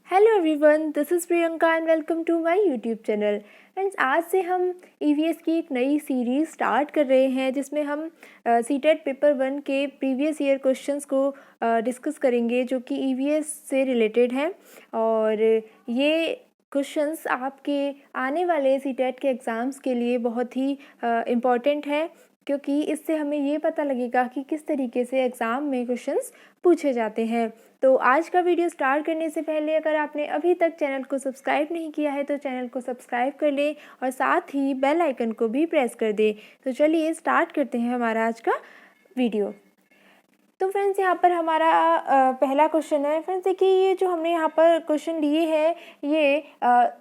Hello everyone, this is Priyanka and welcome to my YouTube channel. Friends, आज से हम EVS की एक नई सीरीज़ स्टार्ट कर रहे हैं जिसमें हम सीटेट पेपर 1 के प्रीवियस ईयर क्वेश्चंस को डिस्कस करेंगे जो कि ईवीएस से रिलेटेड हैं। और ये क्वेश्चंस आपके आने वाले सीटेट के एग्ज़ाम्स के लिए बहुत ही इम्पॉर्टेंट है, क्योंकि इससे हमें ये पता लगेगा कि किस तरीके से एग्ज़ाम में क्वेश्चंस पूछे जाते हैं। तो आज का वीडियो स्टार्ट करने से पहले अगर आपने अभी तक चैनल को सब्सक्राइब नहीं किया है तो चैनल को सब्सक्राइब कर लें और साथ ही बेल आइकन को भी प्रेस कर दें। तो चलिए स्टार्ट करते हैं हमारा आज का वीडियो। तो फ्रेंड्स, यहाँ पर हमारा पहला क्वेश्चन है। फ्रेंड्स देखिए, ये जो हमने यहाँ पर क्वेश्चन लिए हैं ये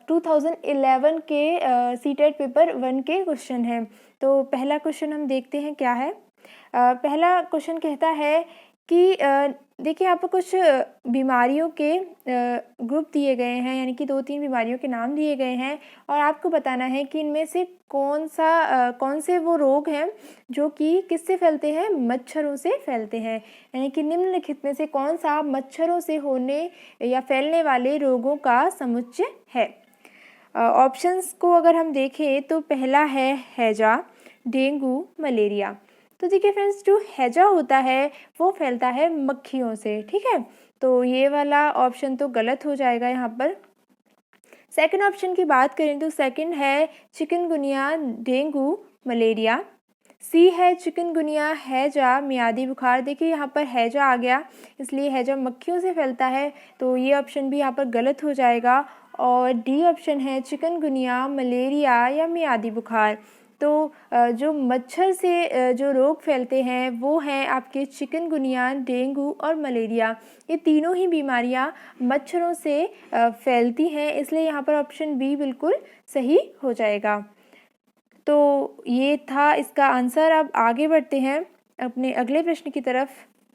2011 के सीटेट पेपर 1 के क्वेश्चन हैं। तो पहला क्वेश्चन हम देखते हैं क्या है। पहला क्वेश्चन कहता है कि देखिए, यहाँ पर कुछ बीमारियों के ग्रुप दिए गए हैं, यानी कि 2-3 बीमारियों के नाम दिए गए हैं और आपको बताना है कि इनमें से कौन से वो रोग हैं जो कि किससे फैलते हैं, मच्छरों से फैलते हैं। यानी कि निम्नलिखित में से कौन सा मच्छरों से होने या फैलने वाले रोगों का समुच्चय है। ऑप्शंस को अगर हम देखें तो पहला है हैजा, डेंगू, मलेरिया। तो देखिए फ्रेंड्स, जो हैजा होता है वो फैलता है मक्खियों से, ठीक है। तो ये वाला ऑप्शन तो गलत हो जाएगा यहाँ पर। सेकंड ऑप्शन की बात करें तो सेकंड है चिकनगुनिया, डेंगू, मलेरिया। सी है चिकनगुनिया, हैजा, मियादी बुखार। देखिए यहाँ पर हैजा आ गया, इसलिए हैजा मक्खियों से फैलता है, तो ये ऑप्शन भी यहाँ पर गलत हो जाएगा। और डी ऑप्शन है चिकनगुनिया, मलेरिया या मियादी बुखार। तो जो मच्छर से जो रोग फैलते हैं वो हैं आपके चिकनगुनिया, डेंगू और मलेरिया। ये तीनों ही बीमारियां मच्छरों से फैलती हैं, इसलिए यहाँ पर ऑप्शन बी बिल्कुल सही हो जाएगा। तो ये था इसका आंसर। अब आगे बढ़ते हैं अपने अगले प्रश्न की तरफ।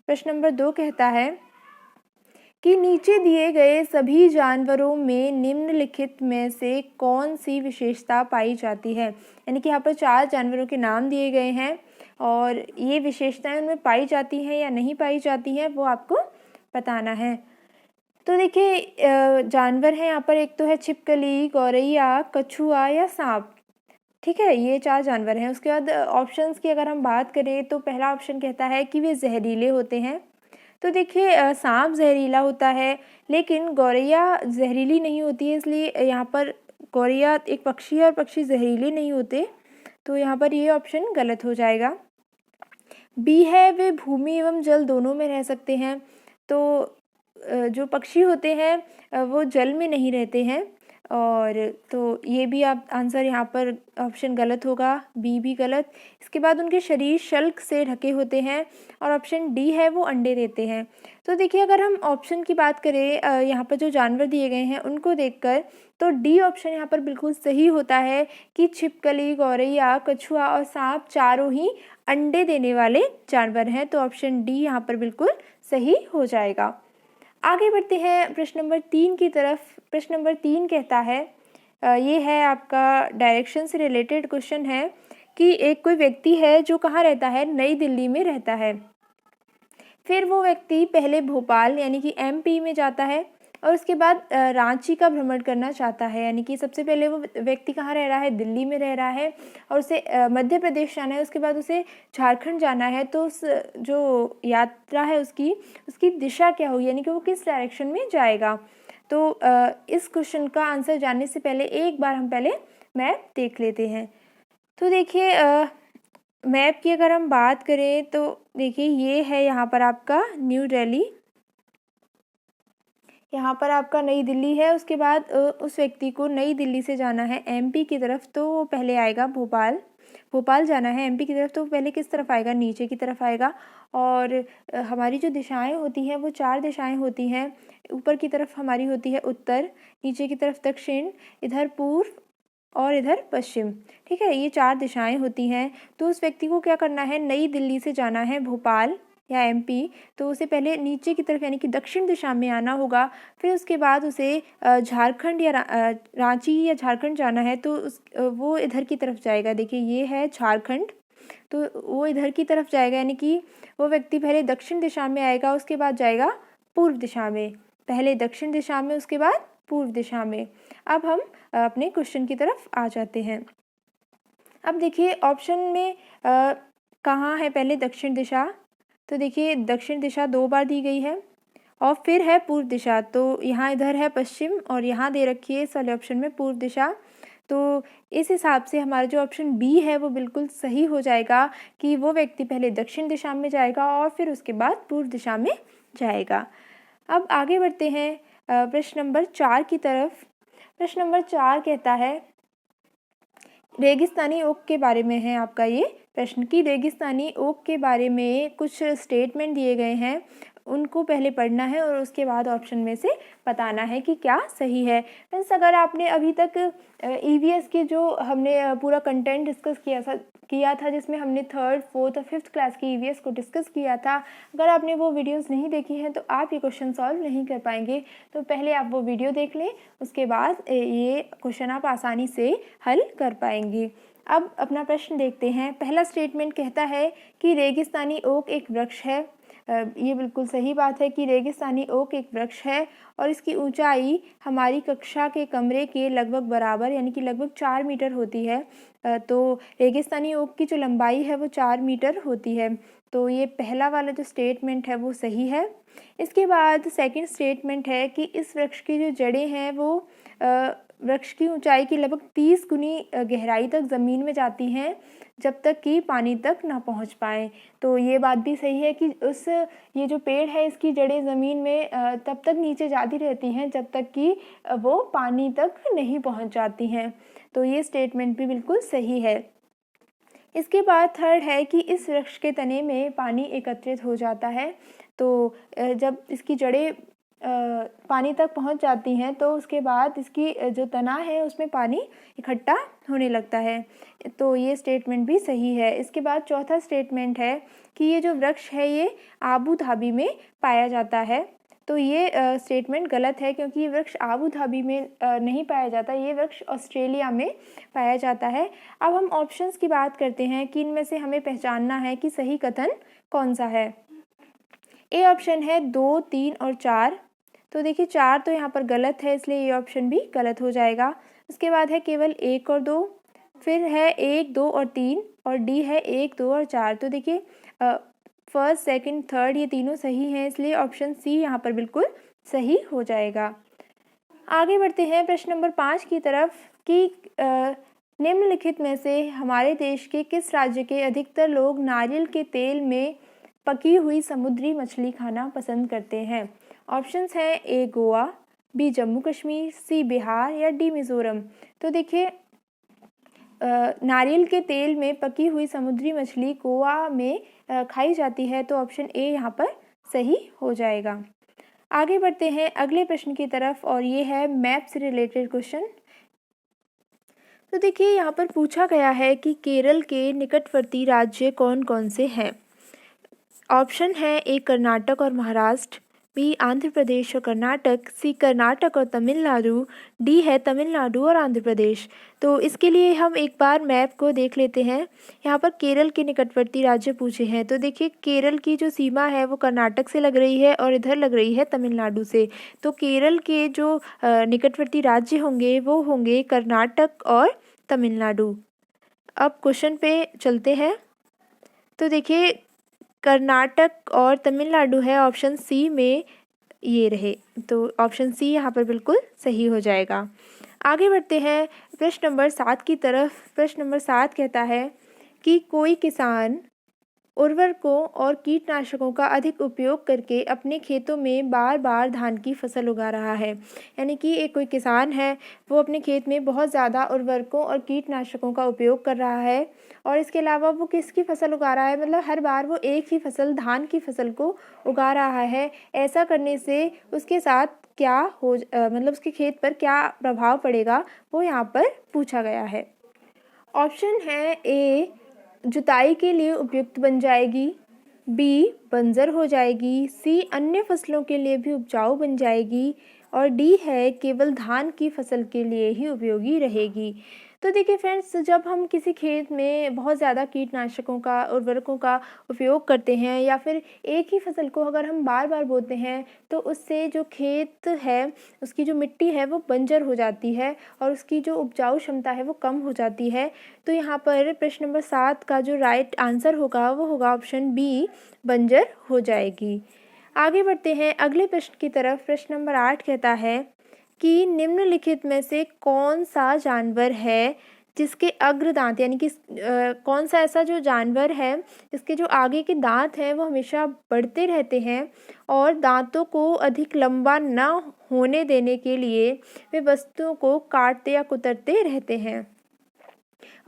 प्रश्न नंबर 2 कहता है कि नीचे दिए गए सभी जानवरों में निम्नलिखित में से कौन सी विशेषता पाई जाती है। यानी कि यहाँ पर 4 जानवरों के नाम दिए गए हैं और ये विशेषताएं उनमें पाई जाती हैं या नहीं पाई जाती हैं वो आपको बताना है। तो देखिए, जानवर हैं यहाँ पर, एक तो है छिपकली, गौरैया, कछुआ या सांप, ठीक है। ये 4 जानवर हैं। उसके बाद ऑप्शंस की अगर हम बात करें तो पहला ऑप्शन कहता है कि वे जहरीले होते हैं। तो देखिए, सांप जहरीला होता है लेकिन गौरैया जहरीली नहीं होती है, इसलिए यहाँ पर गौरैया एक पक्षी है और पक्षी जहरीले नहीं होते, तो यहाँ पर ये ऑप्शन गलत हो जाएगा। बी है वे भूमि एवं जल दोनों में रह सकते हैं। तो जो पक्षी होते हैं वो जल में नहीं रहते हैं, और तो ये भी आप आंसर यहाँ पर ऑप्शन गलत होगा, बी भी गलत। इसके बाद उनके शरीर शल्क से ढके होते हैं और ऑप्शन डी है वो अंडे देते हैं। तो देखिए, अगर हम ऑप्शन की बात करें यहाँ पर जो जानवर दिए गए हैं उनको देखकर, तो डी ऑप्शन यहाँ पर बिल्कुल सही होता है कि छिपकली, गौरैया, कछुआ और सांप चारों ही अंडे देने वाले जानवर हैं। तो ऑप्शन डी यहाँ पर बिल्कुल सही हो जाएगा। आगे बढ़ते हैं प्रश्न नंबर 3 की तरफ। प्रश्न नंबर 3 कहता है, ये है आपका डायरेक्शन से रिलेटेड क्वेश्चन है कि एक कोई व्यक्ति है जो कहाँ रहता है, नई दिल्ली में रहता है। फिर वो व्यक्ति पहले भोपाल यानी कि एमपी में जाता है और उसके बाद रांची का भ्रमण करना चाहता है। यानी कि सबसे पहले वो व्यक्ति कहाँ रह रहा है, दिल्ली में रह रहा है, और उसे मध्य प्रदेश जाना है, उसके बाद उसे झारखंड जाना है। तो उस जो यात्रा है उसकी दिशा क्या होगी, यानी कि वो किस डायरेक्शन में जाएगा। तो इस क्वेश्चन का आंसर जानने से पहले एक बार हम पहले मैप देख लेते हैं। तो देखिए, मैप की अगर हम बात करें तो देखिए, ये है यहाँ पर आपका न्यू दिल्ली, यहाँ पर आपका नई दिल्ली है। उसके बाद उस व्यक्ति को नई दिल्ली से जाना है एमपी की तरफ, तो वो पहले आएगा भोपाल जाना है एमपी की तरफ, तो पहले किस तरफ आएगा, नीचे की तरफ आएगा। और हमारी जो दिशाएं होती हैं वो 4 दिशाएं होती हैं। ऊपर की तरफ हमारी होती है उत्तर, नीचे की तरफ दक्षिण, इधर पूर्व और इधर पश्चिम, ठीक है। ये 4 दिशाएं होती हैं। तो उस व्यक्ति को क्या करना है, नई दिल्ली से जाना है भोपाल या एमपी, तो उसे पहले नीचे की तरफ यानी कि दक्षिण दिशा में आना होगा। फिर उसके बाद उसे झारखंड या रांची या झारखंड जाना है, तो वो इधर की तरफ जाएगा। देखिए, ये है झारखंड, तो वो इधर की तरफ जाएगा, यानी कि वो व्यक्ति पहले दक्षिण दिशा में आएगा, उसके बाद जाएगा पूर्व दिशा में। पहले दक्षिण दिशा में, उसके बाद पूर्व दिशा में। अब हम अपने क्वेश्चन की तरफ आ जाते हैं। अब देखिए ऑप्शन में कहाँ है पहले दक्षिण दिशा, तो देखिए दक्षिण दिशा 2 बार दी गई है और फिर है पूर्व दिशा, तो यहाँ इधर है पश्चिम और यहाँ दे रखी है इस वाले ऑप्शन में पूर्व दिशा। तो इस हिसाब से हमारा जो ऑप्शन बी है वो बिल्कुल सही हो जाएगा कि वो व्यक्ति पहले दक्षिण दिशा में जाएगा और फिर उसके बाद पूर्व दिशा में जाएगा। अब आगे बढ़ते हैं प्रश्न नंबर 4 की तरफ। प्रश्न नंबर 4 कहता है, रेगिस्तानी ओक के बारे में है आपका ये प्रश्न कि रेगिस्तानी ओक के बारे में कुछ स्टेटमेंट दिए गए हैं, उनको पहले पढ़ना है और उसके बाद ऑप्शन में से बताना है कि क्या सही है। फ्रेंड्स, अगर आपने अभी तक ईवीएस के जो हमने पूरा कंटेंट डिस्कस किया था जिसमें हमने 3rd, 4th और 5th क्लास की ईवीएस को डिस्कस किया था, अगर आपने वो वीडियोस नहीं देखी हैं तो आप ये क्वेश्चन सॉल्व नहीं कर पाएंगे। तो पहले आप वो वीडियो देख लें, उसके बाद ये क्वेश्चन आप आसानी से हल कर पाएंगे। अब अपना प्रश्न देखते हैं। पहला स्टेटमेंट कहता है कि रेगिस्तानी ओक एक वृक्ष है। ये बिल्कुल सही बात है कि रेगिस्तानी ओक एक वृक्ष है और इसकी ऊंचाई हमारी कक्षा के कमरे के लगभग बराबर यानी कि लगभग 4 मीटर होती है। तो रेगिस्तानी ओक की जो लंबाई है वो 4 मीटर होती है। तो ये पहला वाला जो स्टेटमेंट है वो सही है। इसके बाद सेकंड स्टेटमेंट है कि इस वृक्ष की जो जड़ें हैं वो वृक्ष की ऊंचाई की लगभग 30 गुनी गहराई तक ज़मीन में जाती हैं जब तक कि पानी तक ना पहुंच पाए। तो ये बात भी सही है कि ये जो पेड़ है इसकी जड़ें ज़मीन में तब तक नीचे जाती रहती हैं जब तक कि वो पानी तक नहीं पहुंच जाती हैं। तो ये स्टेटमेंट भी बिल्कुल सही है। इसके बाद थर्ड है कि इस वृक्ष के तने में पानी एकत्रित हो जाता है। तो जब इसकी जड़ें पानी तक पहुंच जाती हैं तो उसके बाद इसकी जो तना है उसमें पानी इकट्ठा होने लगता है। तो ये स्टेटमेंट भी सही है। इसके बाद चौथा स्टेटमेंट है कि ये जो वृक्ष है ये आबू धाबी में पाया जाता है। तो ये स्टेटमेंट गलत है क्योंकि ये वृक्ष आबू धाबी में नहीं पाया जाता, ये वृक्ष ऑस्ट्रेलिया में पाया जाता है। अब हम ऑप्शंस की बात करते हैं कि इनमें से हमें पहचानना है कि सही कथन कौन सा है। ए ऑप्शन है 2, 3 और 4। तो देखिए 4 तो यहाँ पर गलत है इसलिए ये ऑप्शन भी गलत हो जाएगा। उसके बाद है केवल 1 और 2, फिर है 1, 2 और 3 और डी है 1, 2 और 4। तो देखिए फर्स्ट, सेकंड, थर्ड ये तीनों सही हैं इसलिए ऑप्शन सी यहाँ पर बिल्कुल सही हो जाएगा। आगे बढ़ते हैं प्रश्न नंबर 5 की तरफ कि निम्नलिखित में से हमारे देश के किस राज्य के अधिकतर लोग नारियल के तेल में पकी हुई समुद्री मछली खाना पसंद करते हैं। ऑप्शंस हैं ए गोवा, बी जम्मू कश्मीर, सी बिहार या डी मिज़ोरम। तो देखिए नारियल के तेल में पकी हुई समुद्री मछली गोवा में खाई जाती है तो ऑप्शन ए यहाँ पर सही हो जाएगा। आगे बढ़ते हैं अगले प्रश्न की तरफ और ये है मैप से रिलेटेड क्वेश्चन। तो देखिए यहाँ पर पूछा गया है कि केरल के निकटवर्ती राज्य कौन कौन से हैं। ऑप्शन है ए कर्नाटक और महाराष्ट्र, बी आंध्र प्रदेश और कर्नाटक, सी कर्नाटक और तमिलनाडु, डी है तमिलनाडु और आंध्र प्रदेश। तो इसके लिए हम एक बार मैप को देख लेते हैं। यहाँ पर केरल के निकटवर्ती राज्य पूछे हैं तो देखिए केरल की जो सीमा है वो कर्नाटक से लग रही है और इधर लग रही है तमिलनाडु से। तो केरल के जो निकटवर्ती राज्य होंगे वो होंगे कर्नाटक और तमिलनाडु। अब क्वेश्चन पे चलते हैं। तो देखिए कर्नाटक और तमिलनाडु है ऑप्शन सी में ये रहे, तो ऑप्शन सी यहाँ पर बिल्कुल सही हो जाएगा। आगे बढ़ते हैं प्रश्न नंबर 7 की तरफ। प्रश्न नंबर 7 कहता है कि कोई किसान उर्वरकों और कीटनाशकों का अधिक उपयोग करके अपने खेतों में बार बार धान की फसल उगा रहा है। यानी कि एक कोई किसान है वो अपने खेत में बहुत ज़्यादा उर्वरकों और कीटनाशकों का उपयोग कर रहा है और इसके अलावा वो किसकी फसल उगा रहा है, मतलब हर बार वो एक ही फसल धान की फसल को उगा रहा है। ऐसा करने से उसके साथ क्या हो मतलब उसके खेत पर क्या प्रभाव पड़ेगा वो यहाँ पर पूछा गया है। ऑप्शन है ए जुताई के लिए उपयुक्त बन जाएगी, बी बंजर हो जाएगी, सी अन्य फसलों के लिए भी उपजाऊ बन जाएगी और डी है केवल धान की फसल के लिए ही उपयोगी रहेगी। तो देखिए फ्रेंड्स, जब हम किसी खेत में बहुत ज़्यादा कीटनाशकों का, उर्वरकों का उपयोग करते हैं या फिर एक ही फसल को अगर हम बार बार बोते हैं, तो उससे जो खेत है, उसकी जो मिट्टी है वो बंजर हो जाती है और उसकी जो उपजाऊ क्षमता है वो कम हो जाती है। तो यहाँ पर प्रश्न नंबर 7 का जो राइट आंसर होगा वो होगा ऑप्शन बी, बंजर हो जाएगी। आगे बढ़ते हैं अगले प्रश्न की तरफ। प्रश्न नंबर 8 कहता है कि निम्नलिखित में से कौन सा जानवर है जिसके अग्र दांत, यानी कि कौन सा ऐसा जो जानवर है जिसके जो आगे के दांत हैं वो हमेशा बढ़ते रहते हैं और दांतों को अधिक लंबा न होने देने के लिए वे वस्तुओं को काटते या कुतरते रहते हैं।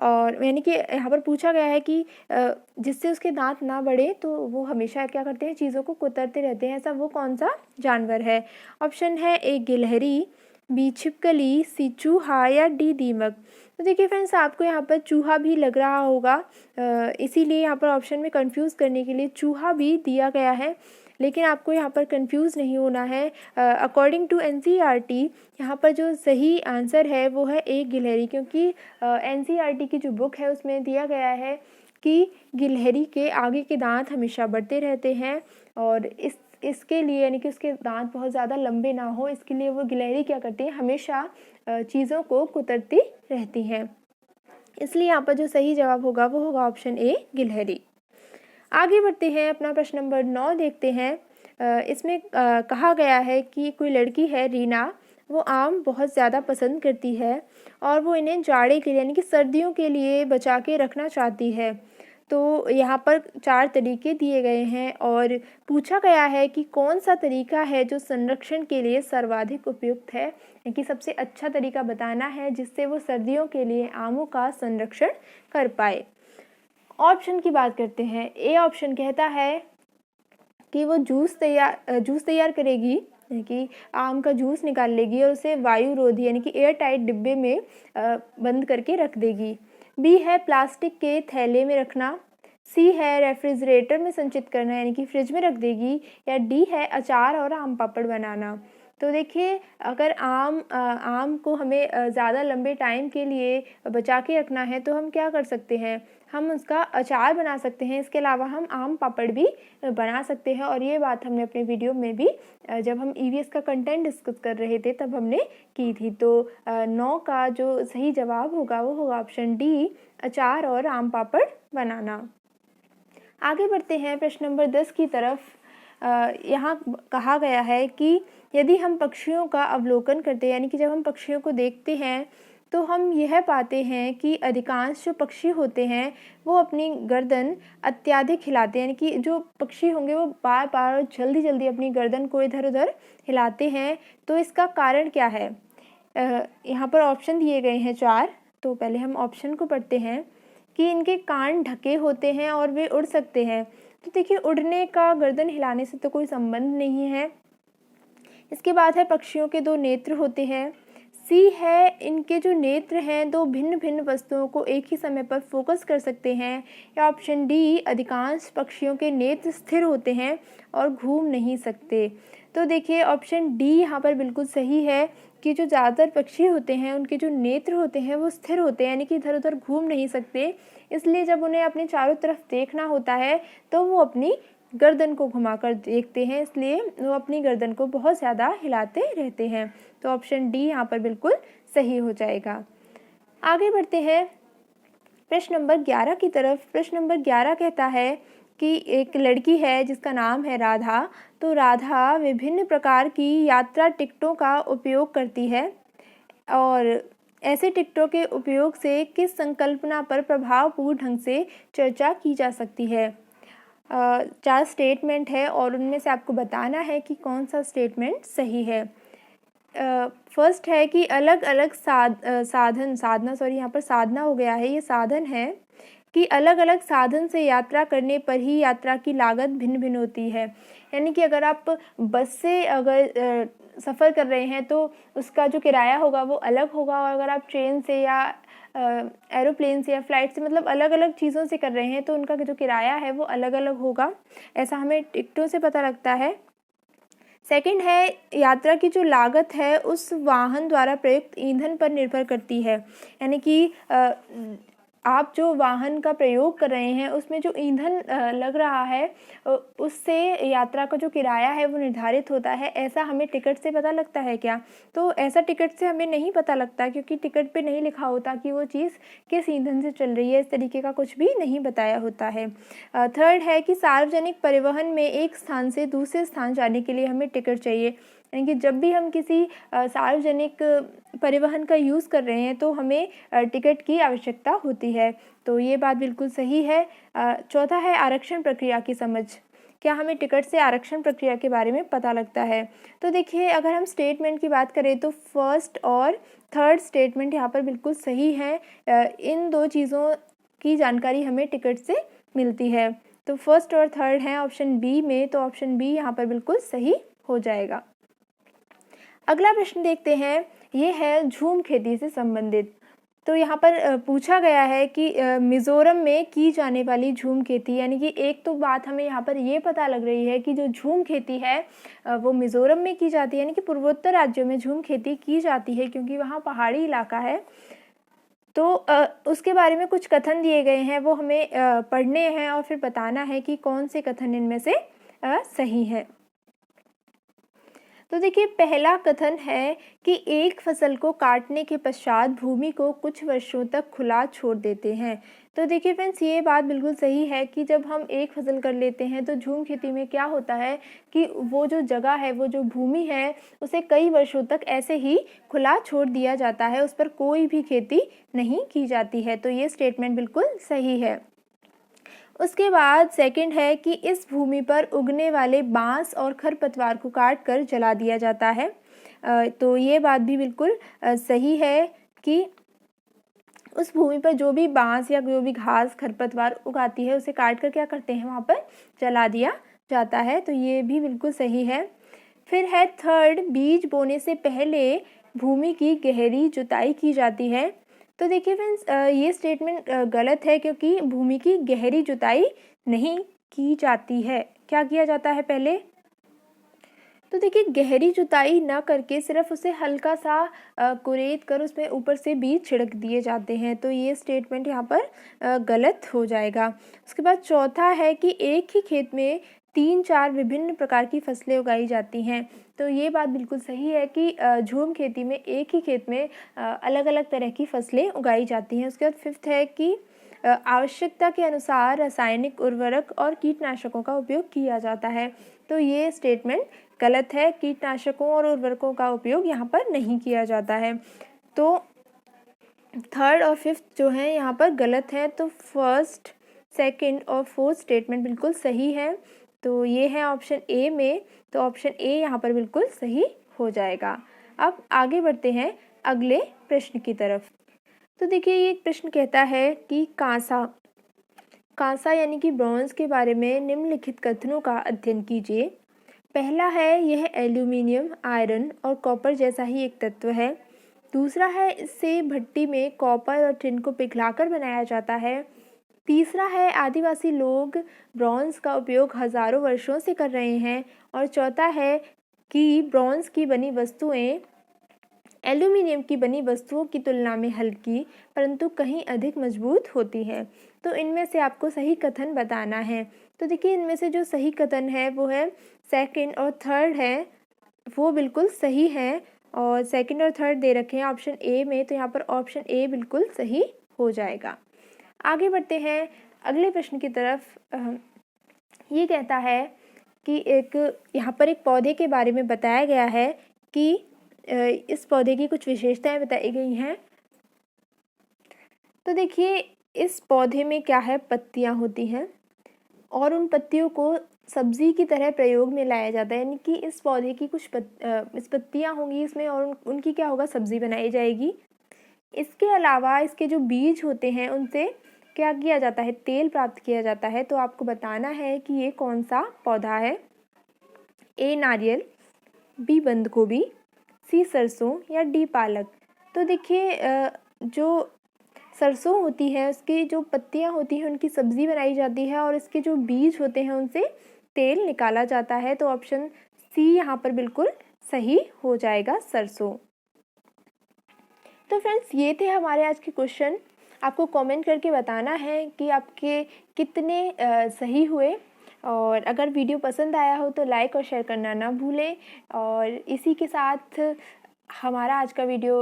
और यानी कि यहाँ पर पूछा गया है कि जिससे उसके दांत ना बढ़े तो वो हमेशा क्या करते हैं, चीज़ों को कुतरते रहते हैं। ऐसा वो कौन सा जानवर है? ऑप्शन है ए गिलहरी, बी छिपकली, सी चूहा या डी दीमक। तो देखिए फ्रेंड्स, आपको यहाँ पर चूहा भी लग रहा होगा, इसीलिए यहाँ पर ऑप्शन में कंफ्यूज करने के लिए चूहा भी दिया गया है, लेकिन आपको यहाँ पर कंफ्यूज नहीं होना है। अकॉर्डिंग टू एनसीईआरटी यहाँ पर जो सही आंसर है वो है ए गिलहरी, क्योंकि एनसीईआरटी की जो बुक है उसमें दिया गया है कि गिलहरी के आगे के दांत हमेशा बढ़ते रहते हैं और इसके लिए, यानी कि उसके दांत बहुत ज़्यादा लंबे ना हो, इसके लिए वो गिलहरी क्या करती है, हमेशा चीज़ों को कुतरती रहती हैं। इसलिए यहाँ पर जो सही जवाब होगा वो होगा ऑप्शन ए, गिलहरी। आगे बढ़ते हैं, अपना प्रश्न नंबर 9 देखते हैं। इसमें कहा गया है कि कोई लड़की है रीना, वो आम बहुत ज़्यादा पसंद करती है और वो इन्हें जाड़े के लिए, यानी कि सर्दियों के लिए बचा के रखना चाहती है। तो यहाँ पर 4 तरीके दिए गए हैं और पूछा गया है कि कौन सा तरीका है जो संरक्षण के लिए सर्वाधिक उपयुक्त है, यानी कि सबसे अच्छा तरीका बताना है जिससे वो सर्दियों के लिए आमों का संरक्षण कर पाए। ऑप्शन की बात करते हैं। ए ऑप्शन कहता है कि वो जूस तैयार करेगी, यानी कि आम का जूस निकाल लेगी और उसे वायुरोधी, यानी कि एयर टाइट डिब्बे में बंद करके रख देगी। बी है प्लास्टिक के थैले में रखना। सी है रेफ्रिजरेटर में संचित करना, यानी कि फ्रिज में रख देगी। या डी है अचार और आम पापड़ बनाना। तो देखिए, अगर आम को हमें ज़्यादा लंबे टाइम के लिए बचा के रखना है तो हम क्या कर सकते हैं, हम उसका अचार बना सकते हैं। इसके अलावा हम आम पापड़ भी बना सकते हैं और ये बात हमने अपने वीडियो में भी जब हम ईवीएस का कंटेंट डिस्कस कर रहे थे तब हमने की थी। तो 9 का जो सही जवाब होगा वो होगा ऑप्शन डी, अचार और आम पापड़ बनाना। आगे बढ़ते हैं प्रश्न नंबर 10 की तरफ। यहाँ कहा गया है कि यदि हम पक्षियों का अवलोकन करते हैं, यानी कि जब हम पक्षियों को देखते हैं तो हम यह पाते हैं कि अधिकांश जो पक्षी होते हैं वो अपनी गर्दन अत्यधिक हिलाते हैं, यानी कि जो पक्षी होंगे वो बार बार और जल्दी जल्दी अपनी गर्दन को इधर उधर हिलाते हैं। तो इसका कारण क्या है? यहाँ पर ऑप्शन दिए गए हैं 4। तो पहले हम ऑप्शन को पढ़ते हैं कि इनके कान ढके होते हैं और वे उड़ सकते हैं। तो देखिए, उड़ने का गर्दन हिलाने से तो कोई संबंध नहीं है। इसके बाद है पक्षियों के 2 नेत्र होते हैं। सी है इनके जो नेत्र हैं 2 भिन्न भिन्न वस्तुओं को एक ही समय पर फोकस कर सकते हैं। या ऑप्शन डी, अधिकांश पक्षियों के नेत्र स्थिर होते हैं और घूम नहीं सकते। तो देखिए, ऑप्शन डी यहाँ पर बिल्कुल सही है कि जो ज़्यादातर पक्षी होते हैं उनके जो नेत्र होते हैं वो स्थिर होते हैं, यानी कि इधर उधर घूम नहीं सकते। इसलिए जब उन्हें अपने चारों तरफ देखना होता है तो वो अपनी गर्दन को घुमाकर देखते हैं, इसलिए वो अपनी गर्दन को बहुत ज़्यादा हिलाते रहते हैं। तो ऑप्शन डी यहाँ पर बिल्कुल सही हो जाएगा। आगे बढ़ते हैं प्रश्न नंबर 11 की तरफ। प्रश्न नंबर 11 कहता है कि एक लड़की है जिसका नाम है राधा। तो राधा विभिन्न प्रकार की यात्रा टिकटों का उपयोग करती है और ऐसे टिकटों के उपयोग से किस संकल्पना पर प्रभावपूर्ण ढंग से चर्चा की जा सकती है? 4 स्टेटमेंट है और उनमें से आपको बताना है कि कौन सा स्टेटमेंट सही है। फर्स्ट है कि अलग अलग यहाँ पर साधना हो गया है, ये साधन है कि अलग अलग साधन से यात्रा करने पर ही यात्रा की लागत भिन्न भिन्न होती है। यानी कि अगर आप बस से अगर सफ़र कर रहे हैं तो उसका जो किराया होगा वो अलग होगा, और अगर आप ट्रेन से या एरोप्लेन से या फ्लाइट से, मतलब अलग अलग चीज़ों से कर रहे हैं तो उनका जो किराया है वो अलग अलग होगा। ऐसा हमें टिकटों से पता लगता है। सेकंड है यात्रा की जो लागत है उस वाहन द्वारा प्रयुक्त ईंधन पर निर्भर करती है, यानी कि आप जो वाहन का प्रयोग कर रहे हैं उसमें जो ईंधन लग रहा है उससे यात्रा का जो किराया है वो निर्धारित होता है। ऐसा हमें टिकट से पता लगता है क्या? तो ऐसा टिकट से हमें नहीं पता लगता, क्योंकि टिकट पे नहीं लिखा होता कि वो चीज़ किस ईंधन से चल रही है, इस तरीके का कुछ भी नहीं बताया होता है। थर्ड है कि सार्वजनिक परिवहन में एक स्थान से दूसरे स्थान जाने के लिए हमें टिकट चाहिए, यानी कि जब भी हम किसी सार्वजनिक परिवहन का यूज़ कर रहे हैं तो हमें टिकट की आवश्यकता होती है। तो ये बात बिल्कुल सही है। चौथा है आरक्षण प्रक्रिया की समझ। क्या हमें टिकट से आरक्षण प्रक्रिया के बारे में पता लगता है? तो देखिए, अगर हम स्टेटमेंट की बात करें तो फर्स्ट और थर्ड स्टेटमेंट यहाँ पर बिल्कुल सही है। इन दो चीज़ों की जानकारी हमें टिकट से मिलती है। तो फर्स्ट और थर्ड हैं ऑप्शन बी में, तो ऑप्शन बी यहाँ पर बिल्कुल सही हो जाएगा। अगला प्रश्न देखते हैं, ये है झूम खेती से संबंधित। तो यहाँ पर पूछा गया है कि मिज़ोरम में की जाने वाली झूम खेती, यानी कि एक तो बात हमें यहाँ पर ये पता लग रही है कि जो झूम खेती है वो मिज़ोरम में की जाती है, यानी कि पूर्वोत्तर राज्यों में झूम खेती की जाती है, क्योंकि वहाँ पहाड़ी इलाका है। तो उसके बारे में कुछ कथन दिए गए हैं, वो हमें पढ़ने हैं और फिर बताना है कि कौन से कथन इनमें से सही है। तो देखिए, पहला कथन है कि एक फसल को काटने के पश्चात भूमि को कुछ वर्षों तक खुला छोड़ देते हैं। तो देखिए फ्रेंड्स, ये बात बिल्कुल सही है कि जब हम एक फसल कर लेते हैं तो झूम खेती में क्या होता है कि वो जो जगह है, वो जो भूमि है, उसे कई वर्षों तक ऐसे ही खुला छोड़ दिया जाता है, उस पर कोई भी खेती नहीं की जाती है। तो ये स्टेटमेंट बिल्कुल सही है। उसके बाद सेकंड है कि इस भूमि पर उगने वाले बांस और खरपतवार को काट कर जला दिया जाता है। तो ये बात भी बिल्कुल सही है कि उस भूमि पर जो भी बांस या जो भी घास खरपतवार उगाती है उसे काट कर क्या करते हैं, वहाँ पर जला दिया जाता है। तो ये भी बिल्कुल सही है। फिर है थर्ड, बीज बोने से पहले भूमि की गहरी जुताई की जाती है। तो देखिए फ्रेंड्स, ये स्टेटमेंट गलत है, क्योंकि भूमि की गहरी जुताई नहीं की जाती है। क्या किया जाता है पहले? तो देखिए, गहरी जुताई ना करके सिर्फ उसे हल्का सा कुरेद कर उसमें ऊपर से बीज छिड़क दिए जाते हैं। तो ये स्टेटमेंट यहाँ पर गलत हो जाएगा। उसके बाद चौथा है कि एक ही खेत में 3-4 विभिन्न प्रकार की फसलें उगाई जाती हैं। तो ये बात बिल्कुल सही है कि झूम खेती में एक ही खेत में अलग अलग तरह की फसलें उगाई जाती हैं। उसके बाद फिफ्थ है कि आवश्यकता के अनुसार रासायनिक उर्वरक और कीटनाशकों का उपयोग किया जाता है। तो ये स्टेटमेंट गलत है। कीटनाशकों और उर्वरकों का उपयोग यहाँ पर नहीं किया जाता है। तो थर्ड और फिफ्थ जो है यहाँ पर गलत है। तो फर्स्ट, सेकंड और फोर्थ स्टेटमेंट बिल्कुल सही है। तो ये है ऑप्शन ए में। तो ऑप्शन ए यहाँ पर बिल्कुल सही हो जाएगा। अब आगे बढ़ते हैं अगले प्रश्न की तरफ। तो देखिए, ये एक प्रश्न कहता है कि कांसा कांसा यानी कि ब्रॉन्ज के बारे में निम्नलिखित कथनों का अध्ययन कीजिए। पहला है, यह एल्यूमिनियम, आयरन और कॉपर जैसा ही एक तत्व है। दूसरा है, इससे भट्टी में कॉपर और टिन को पिघलाकर बनाया जाता है। तीसरा है, आदिवासी लोग ब्रॉन्ज का उपयोग हजारों वर्षों से कर रहे हैं। और चौथा है कि ब्रॉन्ज की बनी वस्तुएं एल्यूमिनियम की बनी वस्तुओं की तुलना में हल्की परंतु कहीं अधिक मजबूत होती हैं। तो इनमें से आपको सही कथन बताना है। तो देखिए, इनमें से जो सही कथन है वो है सेकंड और थर्ड है, वो बिल्कुल सही है। और सेकंड और थर्ड दे रखे हैं ऑप्शन ए में, तो यहाँ पर ऑप्शन ए बिल्कुल सही हो जाएगा। आगे बढ़ते हैं अगले प्रश्न की तरफ। ये कहता है कि यहाँ पर एक पौधे के बारे में बताया गया है कि इस पौधे की कुछ विशेषताएं बताई गई हैं। तो देखिए, इस पौधे में क्या है, पत्तियां होती हैं और उन पत्तियों को सब्जी की तरह प्रयोग में लाया जाता है, यानी कि इस पौधे की कुछ पत्तियां होंगी इसमें और उनकी क्या होगा, सब्जी बनाई जाएगी। इसके अलावा इसके जो बीज होते हैं उनसे क्या किया जाता है, तेल प्राप्त किया जाता है। तो आपको बताना है कि ये कौन सा पौधा है। ए नारियल, बी बंद गोभी, सी सरसों या डी पालक। तो देखिए, जो सरसों होती है उसकी जो पत्तियां होती हैं उनकी सब्ज़ी बनाई जाती है और इसके जो बीज होते हैं उनसे तेल निकाला जाता है। तो ऑप्शन सी यहाँ पर बिल्कुल सही हो जाएगा, सरसों। तो फ्रेंड्स ये थे हमारे आज के क्वेश्चन। आपको कमेंट करके बताना है कि आपके कितने सही हुए। और अगर वीडियो पसंद आया हो तो लाइक और शेयर करना ना भूलें। और इसी के साथ हमारा आज का वीडियो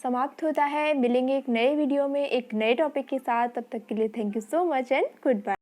समाप्त होता है। मिलेंगे एक नए वीडियो में एक नए टॉपिक के साथ। तब तक के लिए thank you so much and good bye.